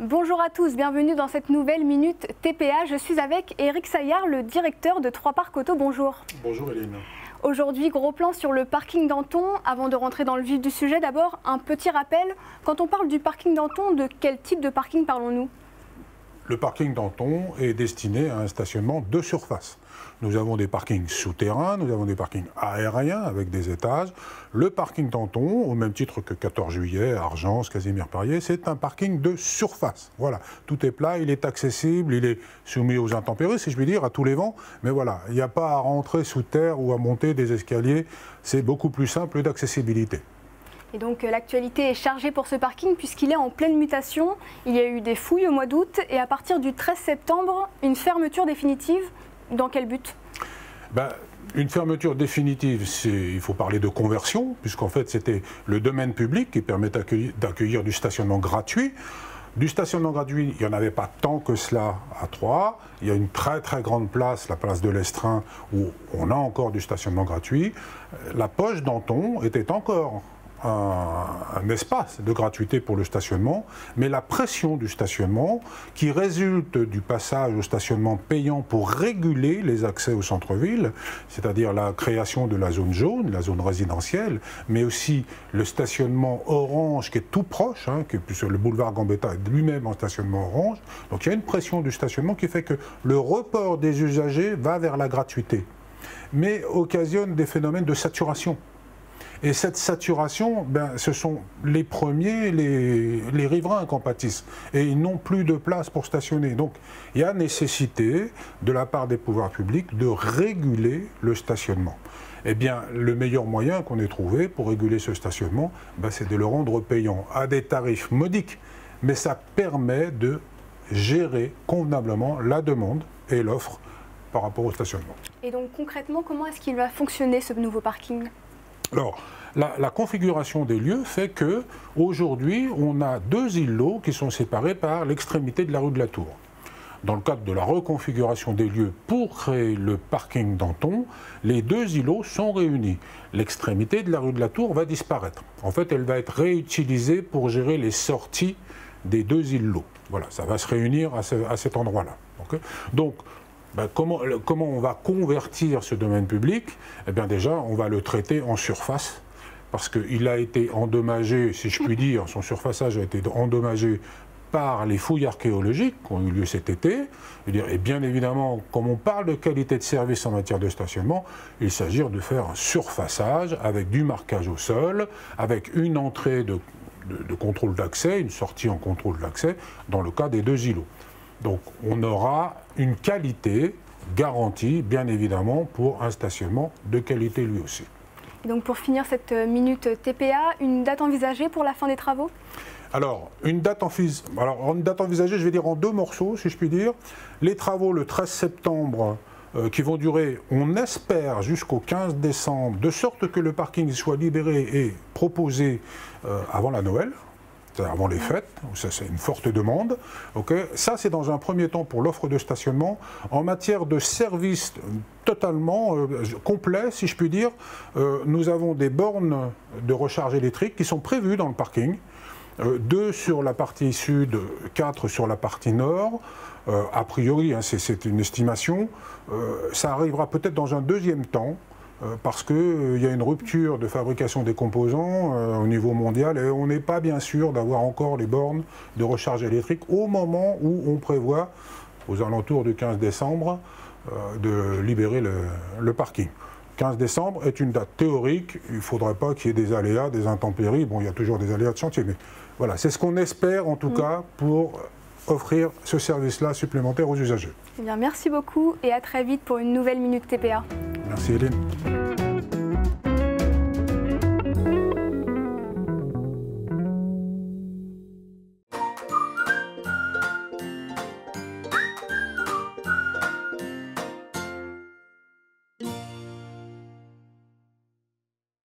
Bonjour à tous, bienvenue dans cette nouvelle Minute TPA. Je suis avec Éric Saillard, le directeur de 3 Parcs Auto. Bonjour. Bonjour Hélène. Aujourd'hui, gros plan sur le parking d'Anton. Avant de rentrer dans le vif du sujet, d'abord un petit rappel. Quand on parle du parking d'Anton, de quel type de parking parlons-nous ? Le parking d'Anton est destiné à un stationnement de surface. Nous avons des parkings souterrains, nous avons des parkings aériens avec des étages. Le parking d'Anton, au même titre que 14 juillet, Argence, Casimir-Périer, c'est un parking de surface. Voilà, tout est plat, il est accessible, il est soumis aux intempéries, si je puis dire, à tous les vents. Mais voilà, il n'y a pas à rentrer sous terre ou à monter des escaliers. C'est beaucoup plus simple d'accessibilité. Et donc l'actualité est chargée pour ce parking puisqu'il est en pleine mutation. Il y a eu des fouilles au mois d'août et à partir du 13 septembre, une fermeture définitive. Dans quel but ? Une fermeture définitive, il faut parler de conversion, puisqu'en fait c'était le domaine public qui permet d'accueillir du stationnement gratuit. Du stationnement gratuit, il n'y en avait pas tant que cela à Troyes. Il y a une très très grande place, la place de l'Estrin, où on a encore du stationnement gratuit. La poche d'Anton était encore un espace de gratuité pour le stationnement, mais la pression du stationnement qui résulte du passage au stationnement payant pour réguler les accès au centre-ville, c'est-à-dire la création de la zone jaune, la zone résidentielle, mais aussi le stationnement orange qui est tout proche, puisque le boulevard Gambetta est lui-même en stationnement orange. Donc il y a une pression du stationnement qui fait que le report des usagers va vers la gratuité, mais occasionne des phénomènes de saturation. Et cette saturation, ce sont les premiers, les riverains qui en pâtissent. Et ils n'ont plus de place pour stationner. Donc il y a nécessité, de la part des pouvoirs publics, de réguler le stationnement. Eh bien, le meilleur moyen qu'on ait trouvé pour réguler ce stationnement, c'est de le rendre payant à des tarifs modiques. Mais ça permet de gérer convenablement la demande et l'offre par rapport au stationnement. Et donc concrètement, comment est-ce qu'il va fonctionner ce nouveau parking ? Alors, la configuration des lieux fait qu'aujourd'hui, on a 2 îlots qui sont séparés par l'extrémité de la rue de la Tour. Dans le cadre de la reconfiguration des lieux pour créer le parking d'Anton, les 2 îlots sont réunis. L'extrémité de la rue de la Tour va disparaître. En fait, elle va être réutilisée pour gérer les sorties des 2 îlots. Voilà, ça va se réunir à cet endroit-là. Okay ? Donc, comment on va convertir ce domaine public ? Eh bien déjà, on va le traiter en surface, parce qu'il a été endommagé, si je puis dire, son surfaçage a été endommagé par les fouilles archéologiques qui ont eu lieu cet été. Et bien évidemment, comme on parle de qualité de service en matière de stationnement, il s'agit de faire un surfaçage avec du marquage au sol, avec une entrée de contrôle d'accès, une sortie en contrôle d'accès, dans le cas des 2 îlots. Donc on aura une qualité garantie, bien évidemment, pour un stationnement de qualité lui aussi. Et donc pour finir cette minute TPA, une date envisagée pour la fin des travaux ? Alors, une date envisagée, je vais dire en 2 morceaux, si je puis dire. Les travaux le 13 septembre, qui vont durer, on espère, jusqu'au 15 décembre, de sorte que le parking soit libéré et proposé avant la Noël. Avant les fêtes, ça c'est une forte demande. Okay. Ça c'est dans un premier temps pour l'offre de stationnement. En matière de service totalement complet, si je puis dire, nous avons des bornes de recharge électrique qui sont prévues dans le parking. 2 sur la partie sud, 4 sur la partie nord. A priori, c'est une estimation. Ça arrivera peut-être dans un 2e temps. Parce qu'il y a une rupture de fabrication des composants au niveau mondial et on n'est pas bien sûr d'avoir encore les bornes de recharge électrique au moment où on prévoit, aux alentours du 15 décembre, de libérer le parking. 15 décembre est une date théorique, il ne faudrait pas qu'il y ait des aléas, des intempéries. Bon, il y a toujours des aléas de chantier, mais voilà, c'est ce qu'on espère en tout cas pour offrir ce service-là supplémentaire aux usagers. Eh bien, merci beaucoup et à très vite pour une nouvelle Minute TPA. Merci Hélène.